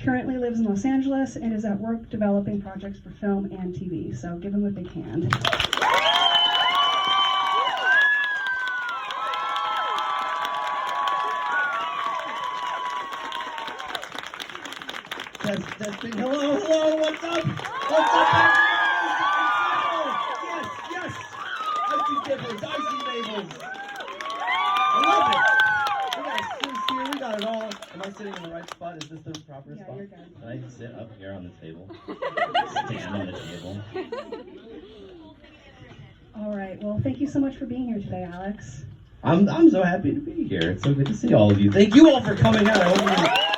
currently lives in Los Angeles and is at work developing projects for film and TV. So give him a big hand. Testing. Hello, what's up? What's up? Yes. I see dippers, I see labels. I love it. We got a Swiss here, we got it all. Am I sitting in the right spot? Is this the proper spot? Yeah, you're good. Can I sit up here on the table? Stand on the table. All right, well, thank you so much for being here today, Alex. I'm so happy to be here. It's so good to see all of you. Thank you all for coming out. I hope you have to wait too long.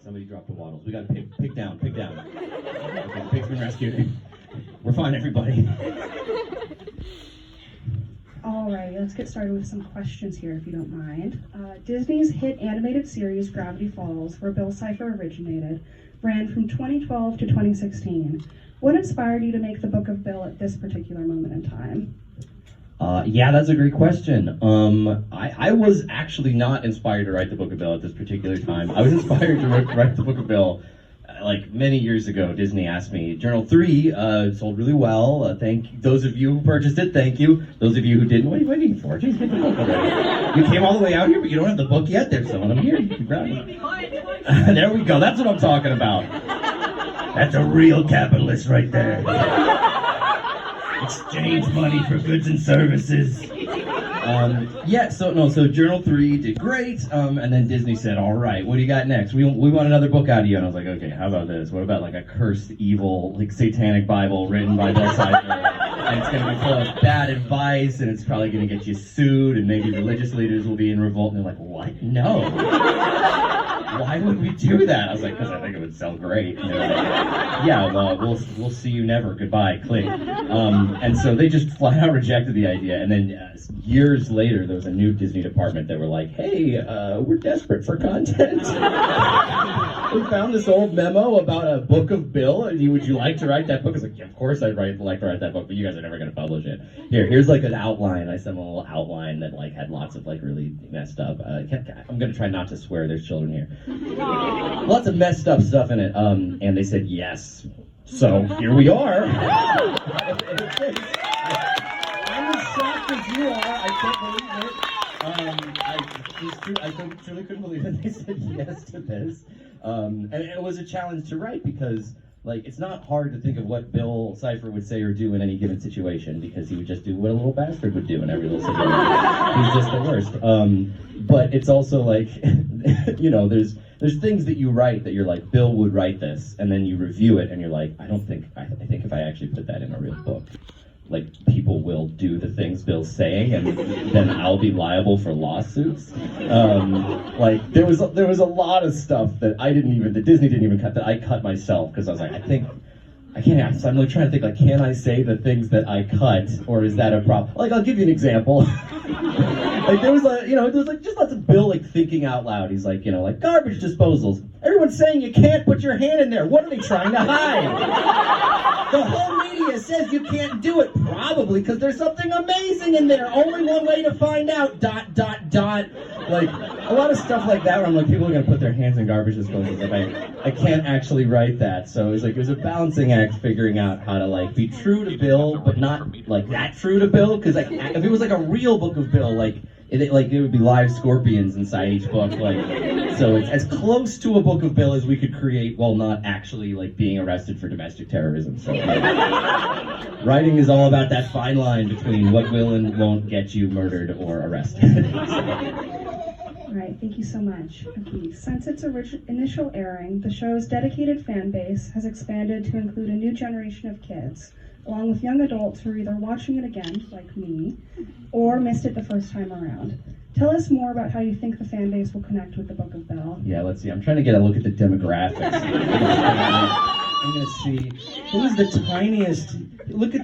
Somebody dropped the waddles. We got to pick down. Okay, pig's been rescued. We're fine, everybody. All right, let's get started with some questions here, if you don't mind. Disney's hit animated series Gravity Falls, where Bill Cipher originated, ran from 2012 to 2016. What inspired you to make the Book of Bill at this particular moment in time? Yeah, that's a great question. I was actually not inspired to write the Book of Bill at this particular time. I was inspired to write the Book of Bill like many years ago. Disney asked me. Journal 3 sold really well. Thank those of you who purchased it. Thank you. Those of you who didn't, what are you waiting for? Just get the book already. You came all the way out here, but you don't have the book yet. There's some of them here. You can grab it. There we go. That's what I'm talking about. That's a real capitalist right there. Exchange money for goods and services. So Journal 3 did great, and then Disney said, all right, what do you got next? We want another book out of you. And I was like, okay, how about this? What about like a cursed, evil, like satanic Bible written by Bill Cipher? And it's going to be full of bad advice, and it's probably going to get you sued, and maybe religious leaders will be in revolt. And they're like, what? No. Why would we do that? I was like, because I think it would sell great. And they're like, yeah, well, we'll see you never. Goodbye, click. And so they just flat out rejected the idea. And then years later, there was a new Disney department that were like, hey, we're desperate for content. We found this old memo about a Book of Bill. Would you like to write that book? I was like, yeah, of course I'd like to write that book, but you guys are never going to publish it. Here's like an outline. I sent them a little outline that like had lots of like really messed up. I'm going to try not to swear. There's children here. Lots of messed up stuff in it. And they said yes. So here we are. I'm as shocked as you are. I can't believe it. I truly couldn't believe it. They said yes to this. And it was a challenge to write because, like, it's not hard to think of what Bill Cipher would say or do in any given situation because he would just do what a little bastard would do in every little situation. He's just the worst. But it's also like, you know, there's things that you write that you're like, Bill would write this, and then you review it and you're like, I think if I actually put that in a real book, like, people will do the things Bill's saying, and then I'll be liable for lawsuits. Like, there was a lot of stuff that Disney didn't even cut, that I cut myself, because I was like, I can't, so I'm like trying to think, like, can I say the things that I cut, or is that a problem? Like, I'll give you an example. Like, there was just lots of Bill, like, thinking out loud. He's like, like, garbage disposals. Everyone's saying you can't put your hand in there. What are they trying to hide? The whole media says you can't do it. Probably because there's something amazing in there. Only one way to find out, ... Like, a lot of stuff like that where I'm like, people are going to put their hands in garbage disposals. Like, I can't actually write that. So it was a balancing act figuring out how to, like, be true to Bill, but not, like, that true to Bill. Because, like, if it was, like, a real Book of Bill, like, it would be live scorpions inside each book, like, so it's as close to a Book of Bill as we could create while not actually, like, being arrested for domestic terrorism. So, writing is all about that fine line between what will and won't get you murdered or arrested. All right, thank you so much. Okay, since its initial airing, the show's dedicated fan base has expanded to include a new generation of kids, along with young adults who are either watching it again, like me, or missed it the first time around. Tell us more about how you think the fan base will connect with the Book of Bill. Yeah, let's see. I'm trying to get a look at the demographics. I'm going to see who's the tiniest.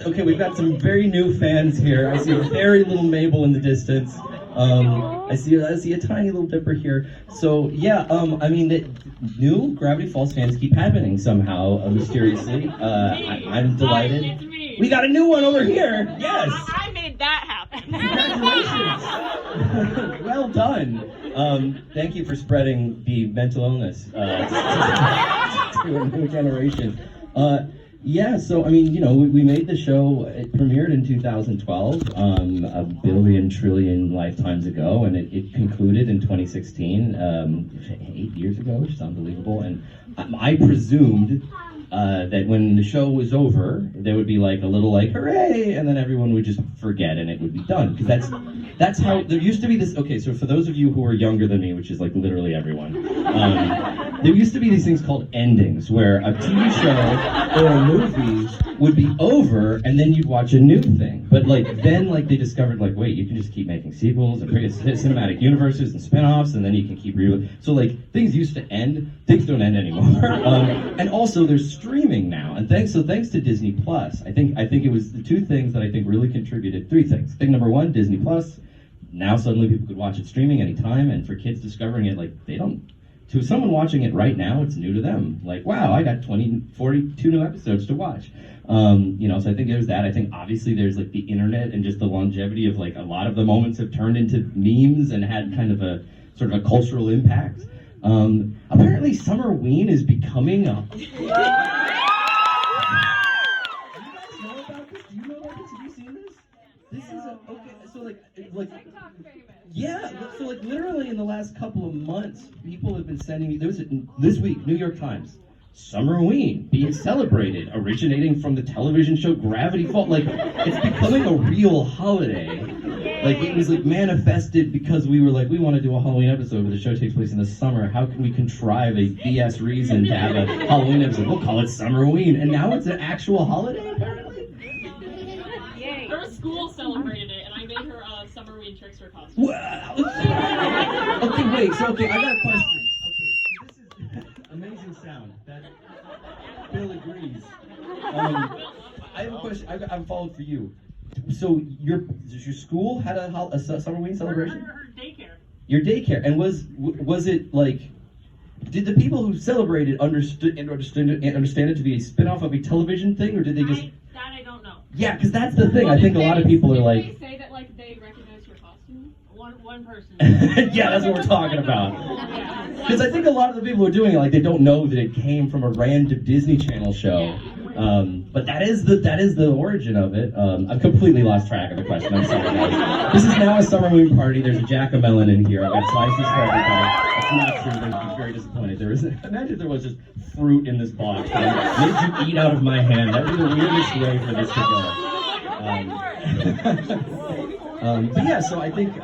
Okay, we've got some very new fans here. I see a very little Mabel in the distance. I see a tiny little Dipper here. So yeah, I mean, the new Gravity Falls fans keep happening somehow, mysteriously. I'm delighted. We got a new one over here. Yes. I made that happen. done. Thank you for spreading the mental illness to a new generation. Yeah, so I mean, we made the show. It premiered in 2012, a billion trillion lifetimes ago, and it concluded in 2016, 8 years ago, which is unbelievable. And I presumed that when the show was over, there would be like a little like hooray, and then everyone would just forget and it would be done. Because that's how there used to be this. Okay, so for those of you who are younger than me, which is like literally everyone, there used to be these things called endings, where a TV show or a movie would be over, and then you'd watch a new thing. But then they discovered wait, you can just keep making sequels and cinematic universes and spin-offs, and then you can keep so things used to end. Things don't end anymore. And also there's streaming now, and thanks to Disney Plus, I think it was the two things that I think really contributed. Three things. Thing number one, Disney Plus. Now suddenly people could watch it streaming anytime, and for kids discovering it, they don't. To someone watching it right now, it's new to them. Wow, I got 42 new episodes to watch. So I think there's that. I think obviously there's the internet and just the longevity of a lot of the moments have turned into memes and had kind of a sort of a cultural impact. Apparently Summerween is becoming a... Do you guys know about this? Do you know about this? Have you seen this? This is okay, so TikTok famous. yeah, so literally in the last couple of months, people have been sending me, this week, New York Times, Summerween being celebrated, originating from the television show Gravity Falls. It's becoming a real holiday. It was manifested because we were we want to do a Halloween episode, but the show takes place in the summer. How can we contrive a BS reason to have a Halloween episode? We'll call it Summerween, and now it's an actual holiday, apparently? Yay. Her school celebrated it, and I made her Summerween trickster costume. Wow. Okay, wait, I got a question. Okay, so this is amazing sound. That Bill agrees. I have a question. I'm followed for you. So does your school had a Summerween celebration? Her daycare. Your daycare, and was it did the people who celebrated understand it to be a spin-off of a television thing, or did they just? That I don't know. Yeah, because that's the thing. I think a lot of people are Did they say that they recognize your costume? One person. Yeah, that's what we're talking about. Because I think a lot of the people who are doing it, they don't know that it came from a random Disney Channel show. But that is the origin of it. I've completely lost track of the question. I'm sorry, guys. This is now a Summerween party. There's a jack-o'-melon in here. I've got slices for everybody. It's not true. They'd be very disappointed. Imagine if there was just fruit in this box that made you eat out of my hand. That would be the weirdest way for this to go. But yeah, so I think,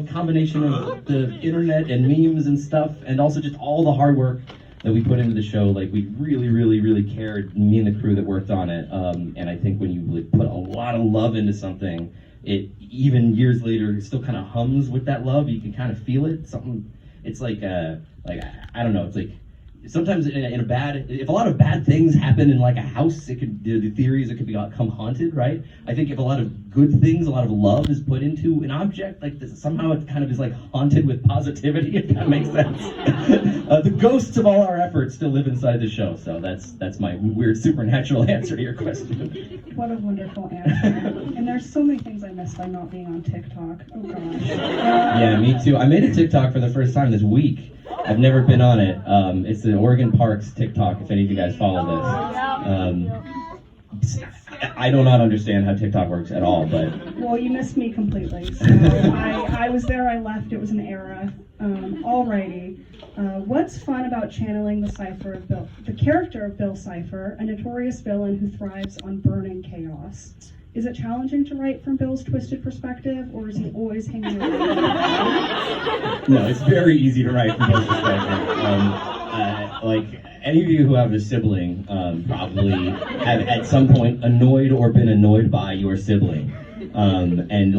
combination of the internet and memes and stuff, and also just all the hard work that we put into the show, we really, really, really cared, me and the crew that worked on it. And I think when you put a lot of love into something, it, even years later, still kind of hums with that love. You can kind of feel it. It's I don't know, it's sometimes in a bad, if a lot of bad things happen in a house, the theory is it could become haunted, right? I think if a lot of good things, a lot of love is put into an object like this, somehow it kind of is haunted with positivity, if that makes sense. The ghosts of all our efforts still live inside the show, so that's my weird supernatural answer to your question. What a wonderful answer. And there's so many things I missed by not being on TikTok. Oh gosh. Yeah, me too. I made a TikTok for the first time this week. I've never been on it. It's the Oregon Parks TikTok, if any of you guys follow this. I do not understand how TikTok works at all, but... Well, you missed me completely. So I was there, I left, it was an era. Alrighty. What's fun about channeling the character of Bill Cipher, a notorious villain who thrives on burning chaos? Is it challenging to write from Bill's twisted perspective, or is he always hanging around? No, it's very easy to write from Bill's perspective. Any of you who have a sibling probably have at some point annoyed or been annoyed by your sibling. And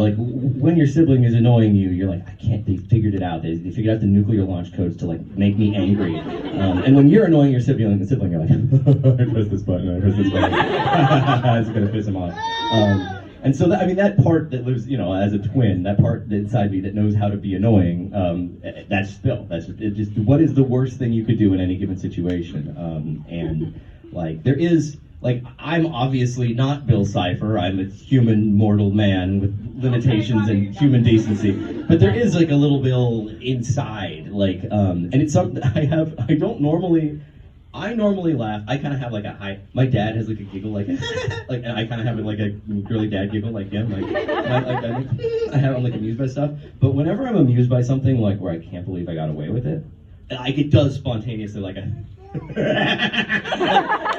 when your sibling is annoying you, you're I can't, they figured it out. They figured out the nuclear launch codes to make me angry. And when you're annoying your sibling, you're I press this button, it's gonna piss him off. And so that part that lives, as a twin, that part inside me that knows how to be annoying, that's Bill. That's just what is the worst thing you could do in any given situation. There is, I'm obviously not Bill Cipher. I'm a human mortal man with limitations and human decency. But there is like a little Bill inside, like, and it's something I normally laugh. I kind of have like a high. My dad has like a giggle, like, like, and I kind of have like a girly dad giggle, like him, I have, I'm like amused by stuff. But whenever I'm amused by something, like where I can't believe I got away with it, like it does spontaneously, like a.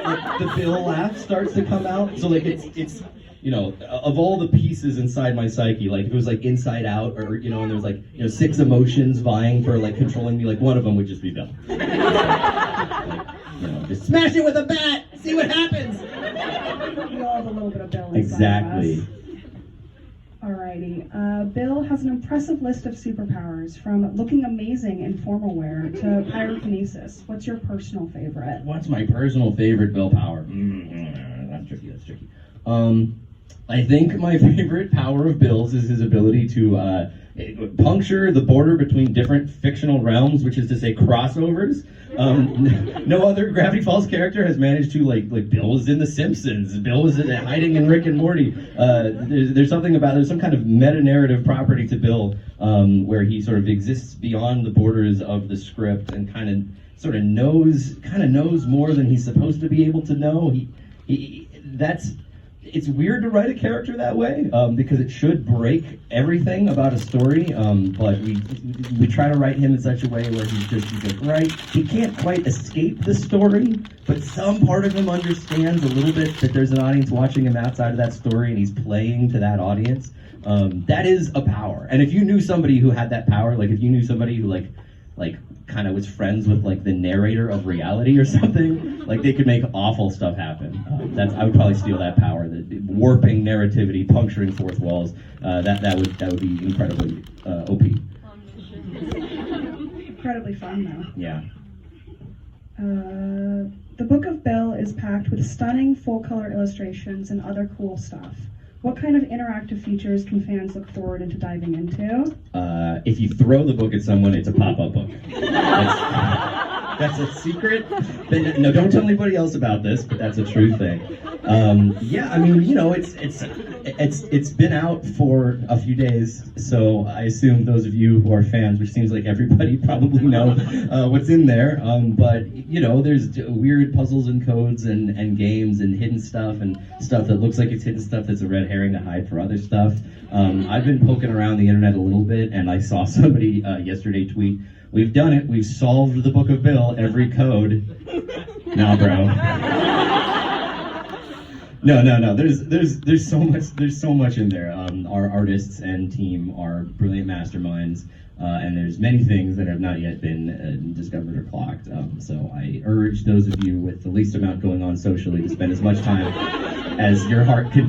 Like, the Bill laugh starts to come out. So like it's. You know, of all the pieces inside my psyche, like if it was like Inside Out, or and there was like 6 emotions vying for like controlling me, like one of them would just be Bill. Like, just smash it with a bat, see what happens. We all have a little bit of Bill inside Exactly. of us. Alrighty. Bill has an impressive list of superpowers, from looking amazing in formal wear to pyrokinesis. What's your personal favorite? What's my personal favorite Bill power? That's tricky. I think my favorite power of Bill's is his ability to puncture the border between different fictional realms, which is to say crossovers. No other Gravity Falls character has managed to, like Bill was in The Simpsons, Bill was hiding in Rick and Morty. There's some kind of meta-narrative property to Bill, where he sort of exists beyond the borders of the script and kind of knows more than he's supposed to be able to know. It's weird to write a character that way, because it should break everything about a story, but we try to write him in such a way where he's like, right, he can't quite escape the story, but some part of him understands a little bit that there's an audience watching him outside of that story, and he's playing to that audience. That is a power. And if you knew somebody who had that power, like if you knew somebody who like kind of was friends with like the narrator of reality or something, like they could make awful stuff happen. I would probably steal that power, the warping narrativity, puncturing fourth walls. That would be incredibly OP. Incredibly fun, though. Yeah. The Book of Bill is packed with stunning full-color illustrations and other cool stuff. What kind of interactive features can fans look forward into diving into? If you throw the book at someone, it's a pop-up book. That's a secret. No, don't tell anybody else about this, but that's a true thing. Yeah, I mean, it's been out for a few days, so I assume those of you who are fans, which seems like everybody probably know what's in there. But there's weird puzzles and codes and games and hidden stuff and stuff that looks like it's hidden stuff that's a red herring to hide for other stuff. I've been poking around the internet a little bit, and I saw somebody yesterday tweet, "We've done it. We've solved the Book of Bill. Every code." Nah, bro. No. There's so much in there. Our artists and team are brilliant masterminds, and there's many things that have not yet been discovered or clocked. So I urge those of you with the least amount going on socially to spend as much time as your heart to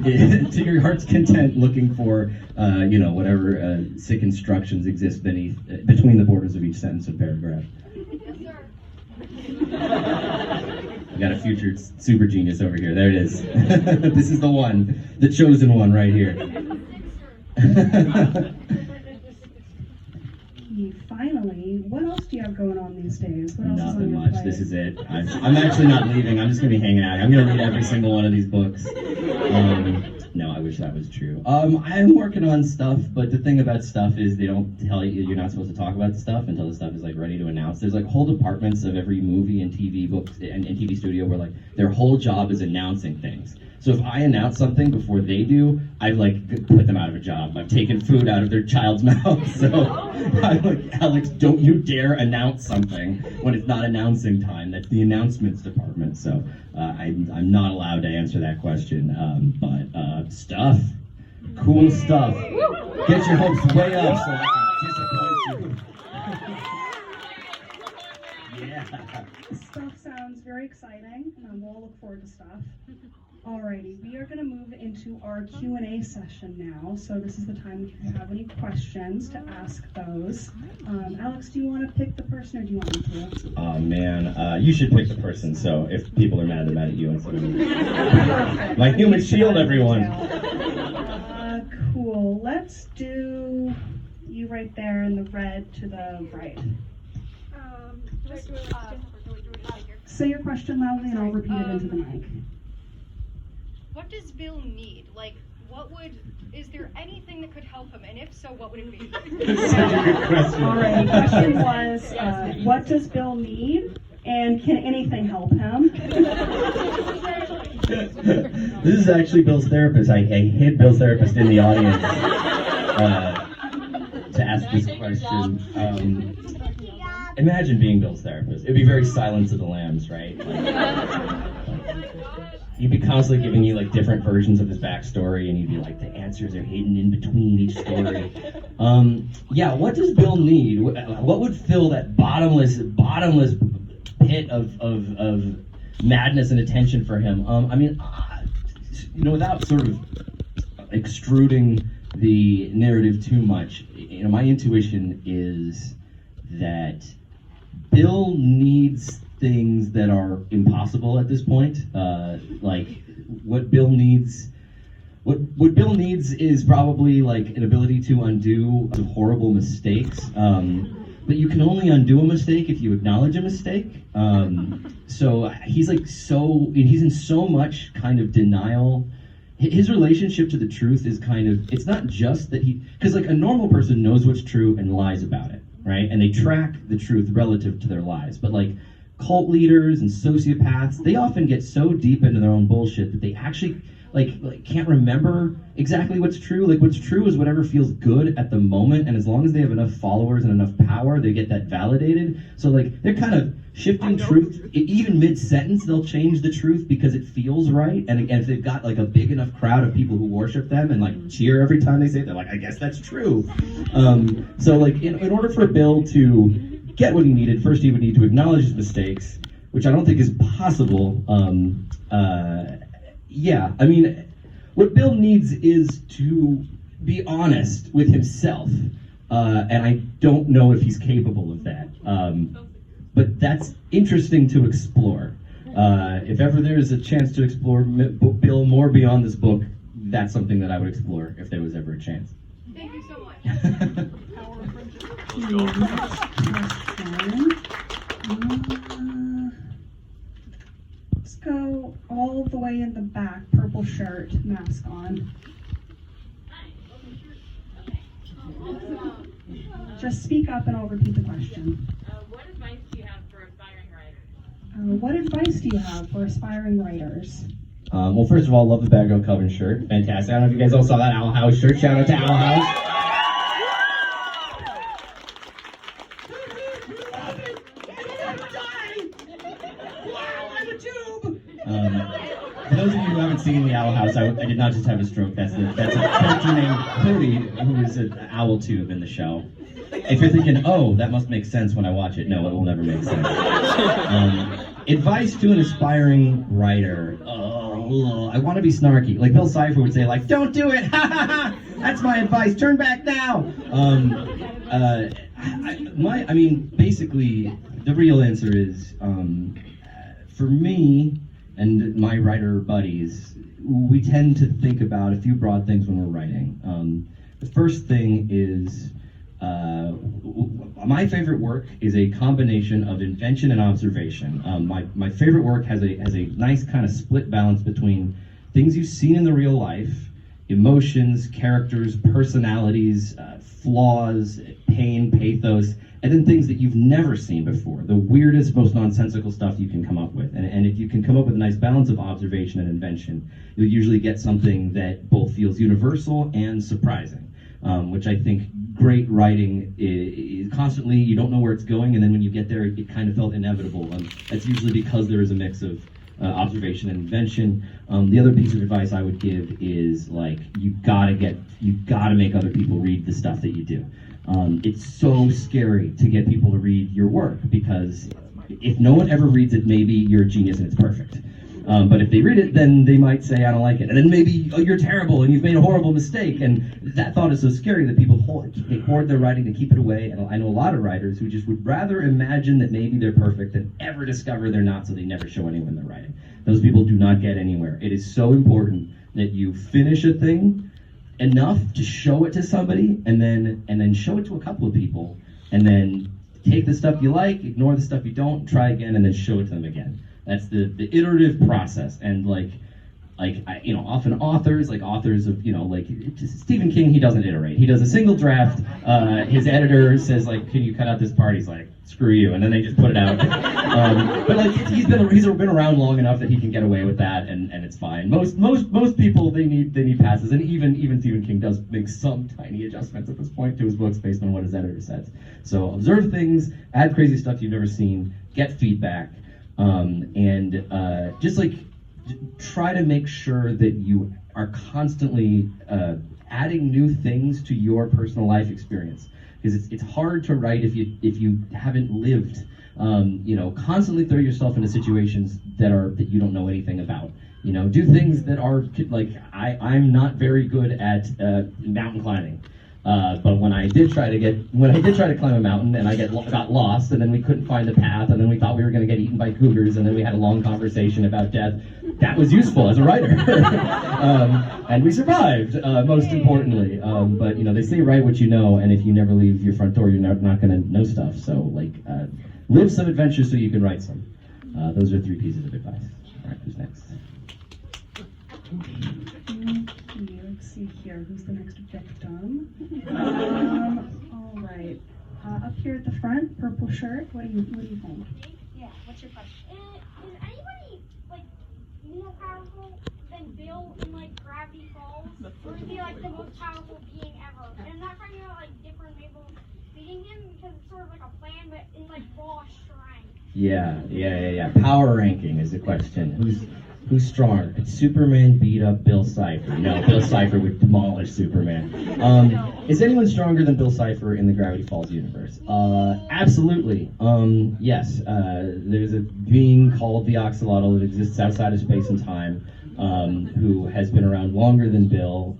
your heart's content looking for, whatever sick instructions exist between the borders of each sentence and paragraph. We got a future super genius over here. There it is. This is the one, the chosen one right here. Finally, what else do you have going on these days? What else Nothing is on your much. plate? This is it. I'm actually not leaving. I'm just gonna be hanging out. I'm gonna read every single one of these books. No, I wish that was true. I'm working on stuff, but the thing about stuff is they don't tell you, you're not supposed to talk about the stuff until the stuff is like ready to announce. There's like whole departments of every movie and TV books and TV studio where like their whole job is announcing things. So if I announce something before they do, I've like put them out of a job. I've taken food out of their child's mouth. So I'm like, Alex, don't you dare announce something when it's not announcing time. That's the announcements department. So I'm not allowed to answer that question. But stuff, cool stuff. Get your hopes way up so I can disappoint you. Yeah. Stuff sounds very exciting, and we'll look forward to stuff. Alrighty, we are going to move into our Q&A session now. So this is the time if you have any questions to ask those. Alex, do you want to pick the person, or do you want me to? Oh man, you should pick the person. So if people are mad, they're mad at you instead of me. Perfect. My human shield, everyone. Cool. Let's do you right there in the red to the right. Say your question loudly, and I'll repeat it into the mic. What does Bill need? Like, is there anything that could help him? And if so, what would it be? Such a good question. All right, the question was, what does Bill need? And can anything help him? This is actually Bill's therapist. I hid Bill's therapist in the audience to ask this question. Imagine being Bill's therapist. It'd be very Silence of the Lambs, right? He'd be constantly giving you like different versions of his backstory, and you'd be like, the answers are hidden in between each story. Yeah, what does Bill need? What would fill that bottomless pit of madness and attention for him? I mean, without sort of extruding the narrative too much, my intuition is that Bill needs things that are impossible at this point. Like what Bill needs is probably like an ability to undo horrible mistakes. But you can only undo a mistake if you acknowledge a mistake. So he's in so much kind of denial. His relationship to the truth is it's not just that because like a normal person knows what's true and lies about it, right? And they track the truth relative to their lies. But like cult leaders and sociopaths, they often get so deep into their own bullshit that they actually like can't remember exactly what's true. Like what's true is whatever feels good at the moment, and as long as they have enough followers and enough power, they get that validated. So like they're kind of shifting truth. Even mid-sentence, they'll change the truth because it feels right. And if they've got like a big enough crowd of people who worship them and like cheer every time they say it, they're like, I guess that's true. So like in order for Bill to get what he needed, first he would need to acknowledge his mistakes, which I don't think is possible. Yeah, I mean, what Bill needs is to be honest with himself, and I don't know if he's capable of that. But that's interesting to explore. If ever there's a chance to explore Bill more beyond this book, that's something that I would explore if there was ever a chance. Thank you so much. Let's go all the way in the back, purple shirt, mask on. Just speak up and I'll repeat the question. What advice do you have for aspiring writers? What advice do you have for aspiring writers? Well, first of all, love the background cover shirt. Fantastic. I don't know if you guys all saw that Owl House shirt. Shout out to Owl House. For those of you who haven't seen the Owl House, I did not just have a stroke. That's a character named Cody, who is an owl tube in the show. If you're thinking, oh, that must make sense when I watch it, no, it will never make sense. Advice to an aspiring writer. I want to be snarky. Like Bill Cipher would say, like, don't do it! Ha ha ha! That's my advice. Turn back now! Basically, the real answer is, for me and my writer buddies, we tend to think about a few broad things when we're writing. The first thing is, my favorite work is a combination of invention and observation. My favorite work has a nice kind of split balance between things you've seen in the real life, emotions, characters, personalities, flaws, pain, pathos, and then things that you've never seen before, the weirdest, most nonsensical stuff you can come up with. And if you can come up with a nice balance of observation and invention, you'll usually get something that both feels universal and surprising, which I think great writing is constantly, you don't know where it's going, and then when you get there, it kind of felt inevitable. That's usually because there is a mix of observation and invention. The other piece of advice I would give is, like, you gotta make other people read the stuff that you do. It's so scary to get people to read your work, because if no one ever reads it, maybe you're a genius and it's perfect. But if they read it, then they might say, I don't like it. And then maybe, oh, you're terrible and you've made a horrible mistake. And that thought is so scary that people hoard their writing to keep it away. And I know a lot of writers who just would rather imagine that maybe they're perfect than ever discover they're not, so they never show anyone their writing. Those people do not get anywhere. It is so important that you finish a thing enough to show it to somebody, and then show it to a couple of people, and then take the stuff you like, ignore the stuff you don't, try again, and then show it to them again. That's the iterative process. And like, often authors of, Stephen King, he doesn't iterate. He does a single draft. His editor says, like, can you cut out this part? He's like, screw you, and then they just put it out. But like, he's been around long enough that he can get away with that, and it's fine. Most people, they need passes, and even Stephen King does make some tiny adjustments at this point to his books based on what his editor says. So observe things, add crazy stuff you've never seen, get feedback, and just like try to make sure that you are constantly adding new things to your personal life experience, because it's hard to write if you haven't lived. Constantly throw yourself into situations that you don't know anything about. Do things that are like I'm not very good at mountain climbing. But when I did try to climb a mountain, and I got lost, and then we couldn't find the path, and then we thought we were going to get eaten by cougars, and then we had a long conversation about death. That was useful as a writer, and we survived. Most importantly, but they say write what you know, and if you never leave your front door, you're not going to know stuff. So live some adventures so you can write some. Those are 3 pieces of advice. All right, who's next? Let's see here. Who's the next victim? All right. Up here at the front, purple shirt. What do you think? Yeah, what's your question? Is anybody more powerful than Bill in Gravity Falls? Or is he the most powerful being ever? And I'm not talking about different people beating him, because it's sort of like a plan, but in raw strength. Yeah. Power ranking is the question. Who's strong? Could Superman beat up Bill Cipher? No, Bill Cipher would demolish Superman. Is anyone stronger than Bill Cipher in the Gravity Falls universe? Absolutely. Yes. There's a being called the Oxalotl that exists outside of space and time, who has been around longer than Bill,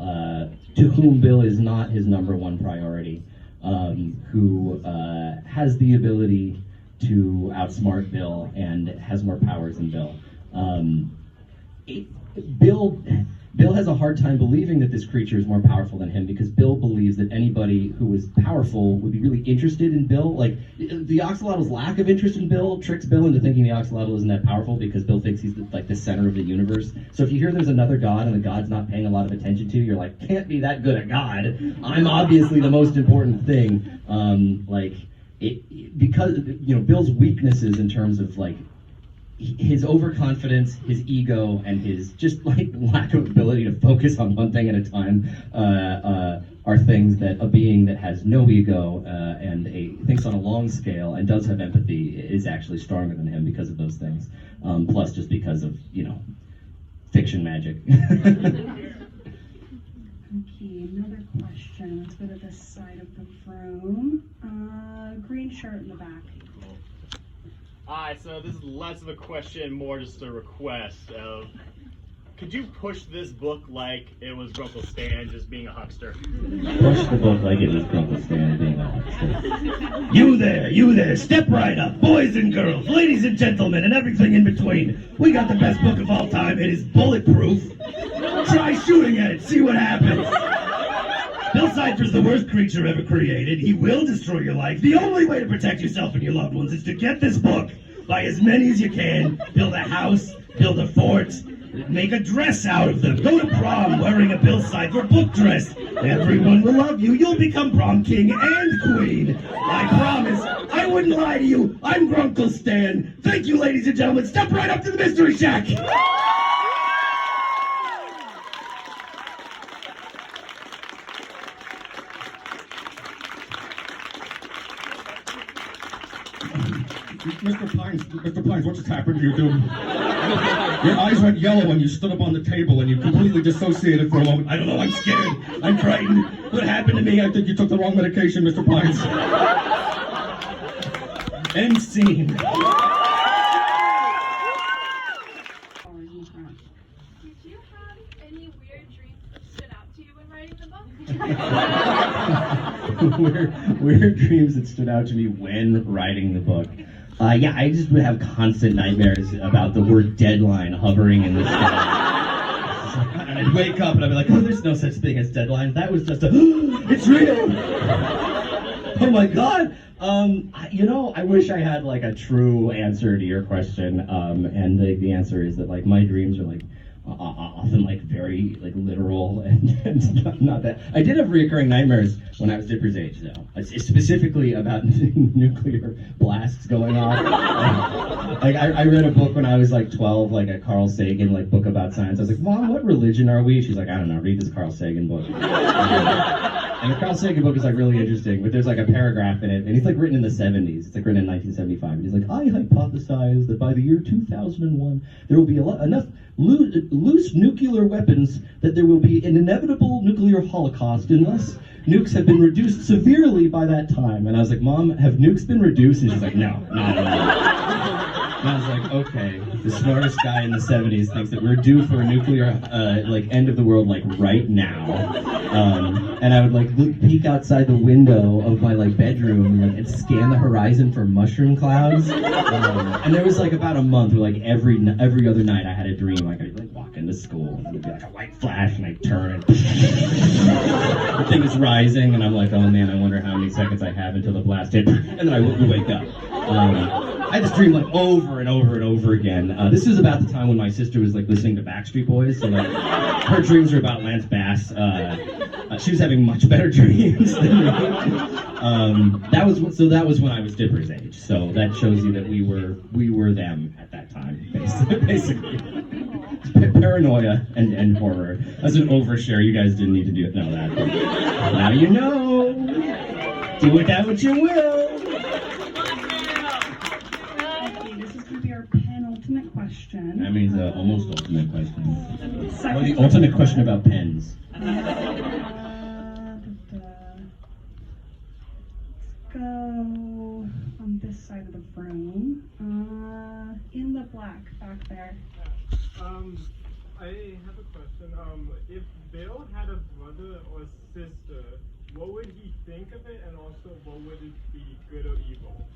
to whom Bill is not his number one priority, who has the ability to outsmart Bill and has more powers than Bill. Bill has a hard time believing that this creature is more powerful than him, because Bill believes that anybody who is powerful would be really interested in Bill. The Oxalotl's lack of interest in Bill tricks Bill into thinking the Oxalotl isn't that powerful, because Bill thinks he's the center of the universe. So if you hear there's another god and the god's not paying a lot of attention to, you're like, can't be that good a god. I'm obviously the most important thing. Because Bill's weaknesses in terms of his overconfidence, his ego, and his just lack of ability to focus on one thing at a time are things that a being that has no ego and thinks on a long scale and does have empathy is actually stronger than him because of those things. Plus, just because of fiction magic. Okay, another question. Let's go to this side of the room. Green shirt in the back. Alright, so this is less of a question, more just a request of, could you push this book like it was Grunkle Stan just being a huckster? Push the book like it was Grunkle Stan being a huckster. You there, step right up, boys and girls, ladies and gentlemen, and everything in between. We got the best book of all time. It is bulletproof. Try shooting at it, see what happens. Bill Cipher's the worst creature ever created. He will destroy your life. The only way to protect yourself and your loved ones is to get this book. Buy as many as you can. Build a house. Build a fort. Make a dress out of them. Go to prom wearing a Bill Cipher book dress. Everyone will love you. You'll become prom king and queen. I promise. I wouldn't lie to you. I'm Grunkle Stan. Thank you, ladies and gentlemen. Step right up to the Mystery Shack. Mr. Pines, what just happened to you, dude? Your eyes went yellow when you stood up on the table and you completely dissociated for a moment. I don't know, I'm scared. I'm frightened. What happened to me? I think you took the wrong medication, Mr. Pines. End scene. Did you have any weird dreams that stood out to you when writing the book? Weird dreams that stood out to me when writing the book. I just would have constant nightmares about the word deadline hovering in the sky. And I'd wake up and I'd be like, oh, there's no such thing as deadline. That was just it's real. Oh my God. I wish I had a true answer to your question. And the answer is that my dreams are often like very like literal and not that. I did have recurring nightmares when I was Dipper's age though, specifically about nuclear blasts going off. Like I read a book when I was like 12, like a Carl Sagan like book about science. I was like, Mom, what religion are we? She's like, I don't know, read this Carl Sagan book. And the Carl Sagan book is like really interesting, but there's like a paragraph in it, and he's like written in the 70s. It's like written in 1975. And he's like, I hypothesize that by the year 2001, there will be enough loose nuclear weapons that there will be an inevitable nuclear holocaust unless nukes have been reduced severely by that time. And I was like, Mom, have nukes been reduced? And she's like, no. And I was like, okay, the smartest guy in the 70s thinks that we're due for a nuclear, like, end of the world, like, right now. And I would, like, peek outside the window of my, like, bedroom and scan the horizon for mushroom clouds. And there was, like, about a month where, like, every other night I had a dream. Like, I'd, like, walk into school, and there'd be, like, a white flash, and I'd turn, and the thing is rising, and I'm like, oh, man, I wonder how many seconds I have until the blast hit. And then I would wake up. I had this dream like over and over and over again. This was about the time when my sister was like listening to Backstreet Boys, so like her dreams were about Lance Bass. She was having much better dreams than me. That was when I was Dipper's age. So that shows you that we were them at that time, basically. Paranoia and horror. That's an overshare. You guys didn't need to know that. But now you know. Do with that what you will. Penultimate question. That means almost ultimate question. Second. Oh, the ultimate question about pens. Let's go on this side of the room. In the black back there. I have a question. If Bill had a brother or sister, what would he think of it, and also what would it be, good or evil?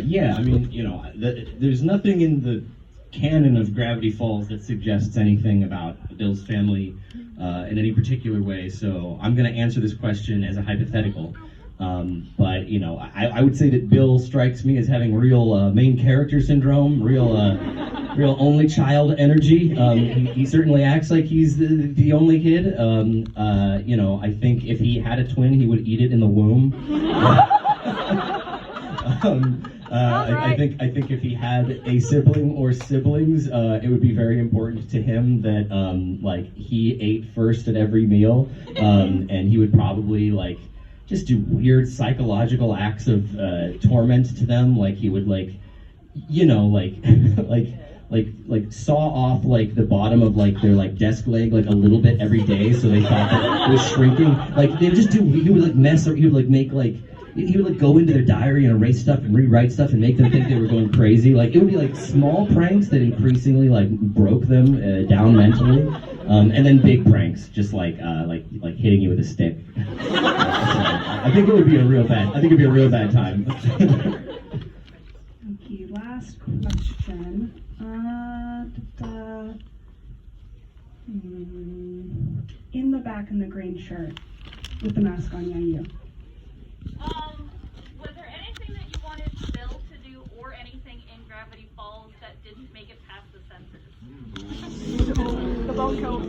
Yeah, I mean, you know, there's nothing in the canon of Gravity Falls that suggests anything about Bill's family in any particular way, so I'm going to answer this question as a hypothetical. But, you know, I would say that Bill strikes me as having real main character syndrome, real only child energy. He certainly acts like he's the only kid. You know, I think if he had a twin, he would eat it in the womb. I think if he had a sibling or siblings, it would be very important to him that like he ate first at every meal, and he would probably like just do weird psychological acts of torment to them. Like he would like, you know, like like saw off like the bottom of like their like desk leg like a little bit every day, so they thought that it was shrinking. Like they would just do. He would like mess, or he would like make like. He would like go into their diary and erase stuff and rewrite stuff and make them think they were going crazy. Like it would be like small pranks that increasingly like broke them down mentally, and then big pranks, just like hitting you with a stick. I think it would be a real bad. I think it'd be a real bad time. Okay, last question. In the back in the green shirt with the mask on, yeah, you. Was there anything that you wanted Bill to do or anything in Gravity Falls that didn't make it past the censors? The bone coat.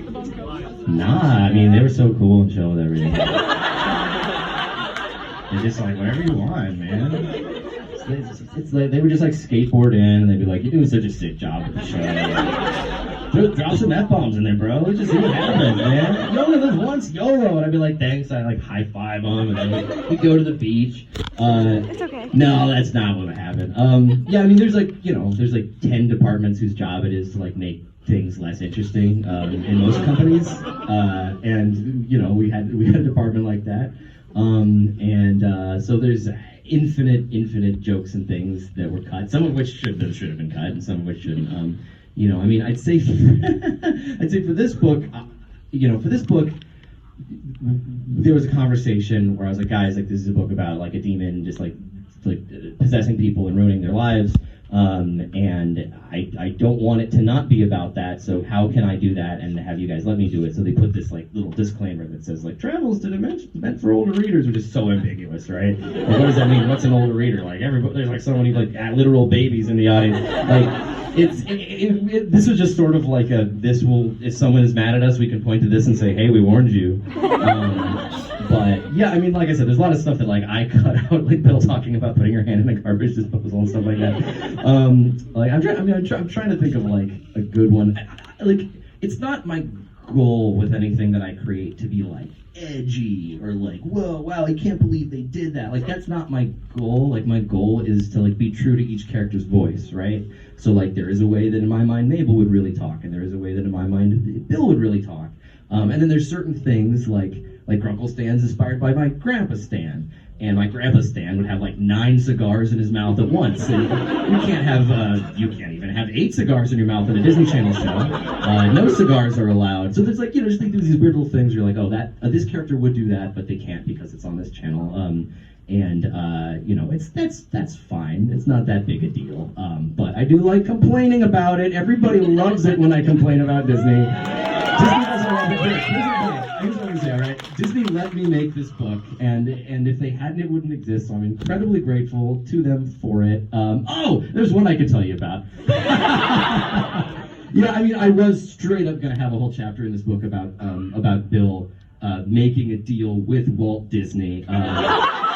Nah, I mean they were so cool and chill with everything. They're just like whatever you want, man. It's like they would just like skateboard in and they'd be like, "You're doing such a sick job with the show." Drop some F-bombs in there, bro. Let's just see what happens, man. You only live once, YOLO. And I'd be like, thanks. I'd like high five them, and then we'd go to the beach. It's okay. No, that's not what would happen. Yeah, I mean, there's like, you know, there's like 10 departments whose job it is to like make things less interesting in most companies. And, you know, we had a department like that. So there's infinite jokes and things that were cut, some of which should have been cut, and some of which shouldn't. You know, I mean, I'd say for this book, there was a conversation where I was like, guys, like this is a book about like a demon just like possessing people and ruining their lives. And I don't want it to not be about that, so how can I do that and have you guys let me do it? So they put this like little disclaimer that says like travels to dimensions meant for older readers, which is so ambiguous, right? Like, what does that mean? What's an older reader? Like everybody, there's like so many like literal babies in the audience. Like this was just sort of like if someone is mad at us, we can point to this and say, hey, we warned you. But yeah, I mean, like I said, there's a lot of stuff that like I cut out, like Bill talking about putting your hand in a garbage disposal and stuff like that. I'm trying to think of like a good one. Like, it's not my goal with anything that I create to be like edgy or like, whoa, wow, I can't believe they did that. Like, that's not my goal. Like, my goal is to like be true to each character's voice, right? So like, there is a way that in my mind Mabel would really talk, and there is a way that in my mind Bill would really talk. And then there's certain things like Grunkle Stan's inspired by my grandpa Stan. And my grandpa Stan would have like 9 cigars in his mouth at once. And you can't even have 8 cigars in your mouth in a Disney Channel show. No cigars are allowed. So there's like, just think these weird little things. You're like, oh, this character would do that, but they can't because it's on this channel. That's fine. It's not that big a deal. But I do like complaining about it. Everybody loves it when I complain about Disney. Disney doesn't love it. Here's what I say, all right? Disney let me make this book, and if they hadn't, it wouldn't exist. So I'm incredibly grateful to them for it. There's one I could tell you about. Yeah, I mean, I was straight up gonna have a whole chapter in this book about Bill making a deal with Walt Disney.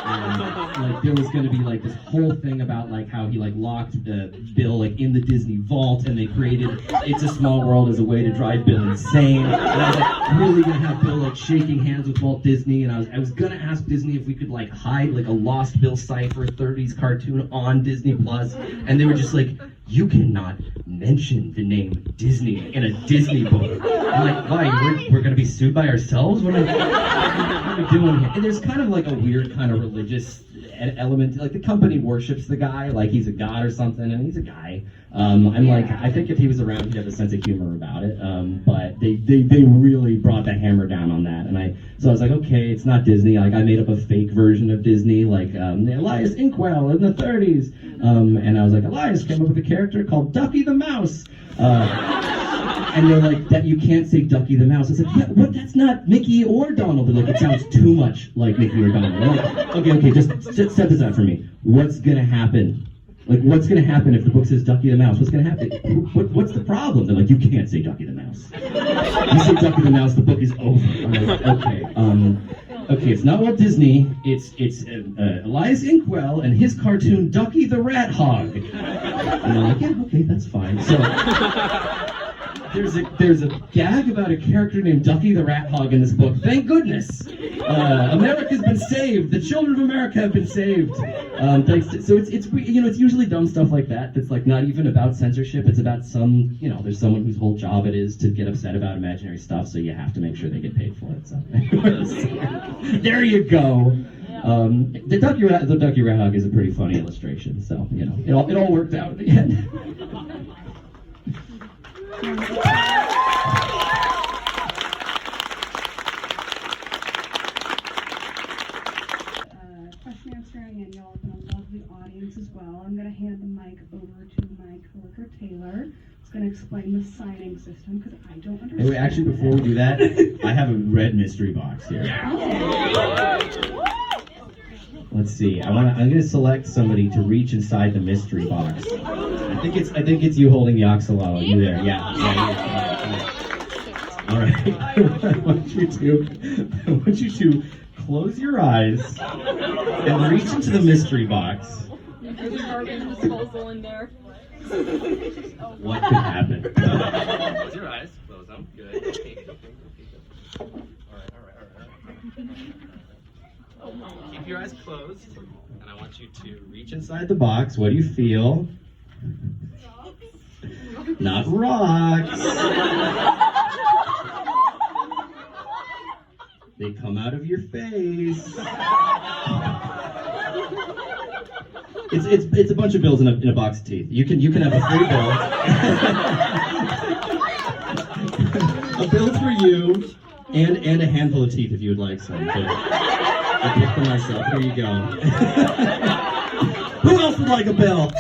And, like, there was going to be like this whole thing about like how he like locked Bill like in the Disney vault, and they created It's a Small World as a way to drive Bill insane. And I was like really gonna have Bill like shaking hands with Walt Disney, and I was gonna ask Disney if we could like hide like a Lost Bill Cipher 30s cartoon on Disney Plus, and they were just like, you cannot mention the name Disney in a Disney book. I'm like, why? We're gonna be sued by ourselves? What are we doing here? And there's kind of like a weird kind of religious element. Like the company worships the guy, like he's a god or something, and he's a guy. I'm like, I think if he was around, he'd have a sense of humor about it. But they really brought the hammer down on that, and so I was like, okay, it's not Disney. Like I made up a fake version of Disney, like Elias Inkwell in the 30s, and I was like, Elias came up with a character called Ducky the Mouse. And they're like, that you can't say Ducky the Mouse. I said, yeah, what? That's not Mickey or Donald. They're like, it sounds too much like Mickey or Donald. I'm like, okay, just set this out for me. What's gonna happen? Like, what's gonna happen if the book says Ducky the Mouse? What's gonna happen? What's the problem? They're like, you can't say Ducky the Mouse. You say Ducky the Mouse, the book is over. I'm like, okay, it's not Walt Disney. It's Elias Inkwell and his cartoon Ducky the Rat Hog. And I'm like, yeah, okay, that's fine. So there's a gag about a character named Ducky the Rat Hog in this book. Thank goodness. America's been saved. The children of America have been saved. So it's usually dumb stuff like that that's like not even about censorship. It's about there's someone whose whole job it is to get upset about imaginary stuff, so you have to make sure they get paid for it. So there you go. The Ducky Rat Hog is a pretty funny illustration, so it all worked out at the end. Question answering, and y'all have been a lovely audience as well. I'm going to hand the mic over to my coworker Taylor. Who's going to explain the signing system because I don't understand. Hey, wait, actually, before we do that, I have a red mystery box here. Let's see. I'm going to select somebody to reach inside the mystery box. I think it's you holding the oxalate. You there? Yeah. All right. I want you to close your eyes and reach into the mystery box. There's a garbage disposal in there. What could happen? Close your eyes. Close them. Good. Okay. All right. Keep your eyes closed, and I want you to reach inside the box. What do you feel? Not rocks. They come out of your face. It's a bunch of bills in a box of teeth. You can have a free bill. A bill for you, and a handful of teeth if you would like some. I picked for myself. Here you go. Who else would like a bill?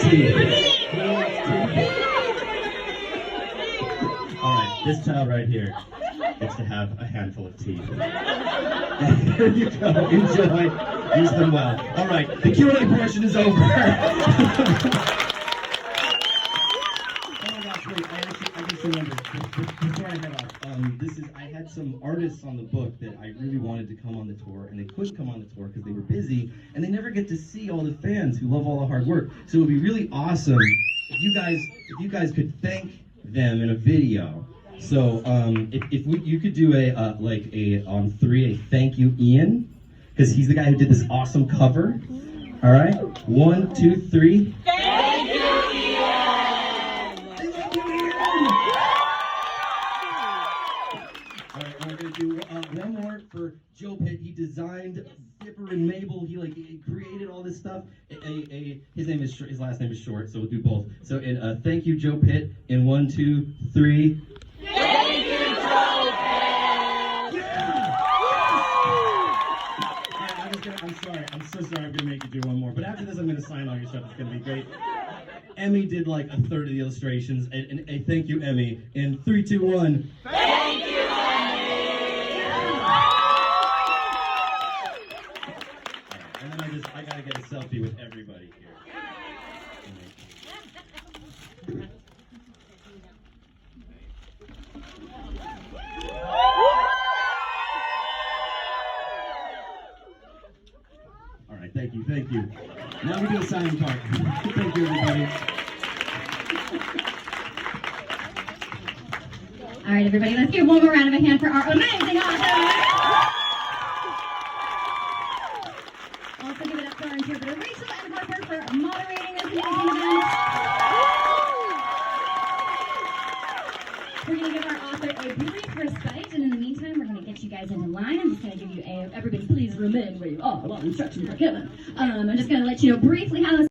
tea? Who wants tea? All right, this child right here gets to have a handful of tea. There you go. Enjoy. Use them well. All right, the Q&A portion is over. Oh my gosh, wait, I just remembered, before I head off, I had some artists on the book that I really wanted to come on the tour, and they couldn't come on the tour because they were busy, and they never get to see all the fans who love all the hard work. So it would be really awesome if you guys could thank them in a video. So you could do on 3 a thank you Ian, because he's the guy who did this awesome cover. All right, 1, 2, 3. Thank you, Ian! Thank you, Ian! All right, we're gonna do one more for Joe Pitt. He designed Cipher and Mabel. He created all this stuff. His last name is short, so we'll do both. So thank you, Joe Pitt. In 1, 2, 3. Thank you, Joe! I'm so sorry I'm gonna make you do one more, but after this I'm gonna sign all your stuff. It's gonna be great. Emmy did like a third of the illustrations, and thank you, Emmy. In 3, 2, 1. Thank you, Emmy! And then I gotta get a selfie with everybody here. All right, thank you. Now we do the signing part. Thank you, everybody. All right, everybody, let's give one more round of a hand for our amazing author. Also give it up for our interpreter, Rachel and Harper, for moderating this amazing event. We're going to give our author a brief respite, and in the meantime, we're going to get you guys into line. I'm just going to give you everybody please remain where you are while instructions are given. I'm just going to let you know briefly how this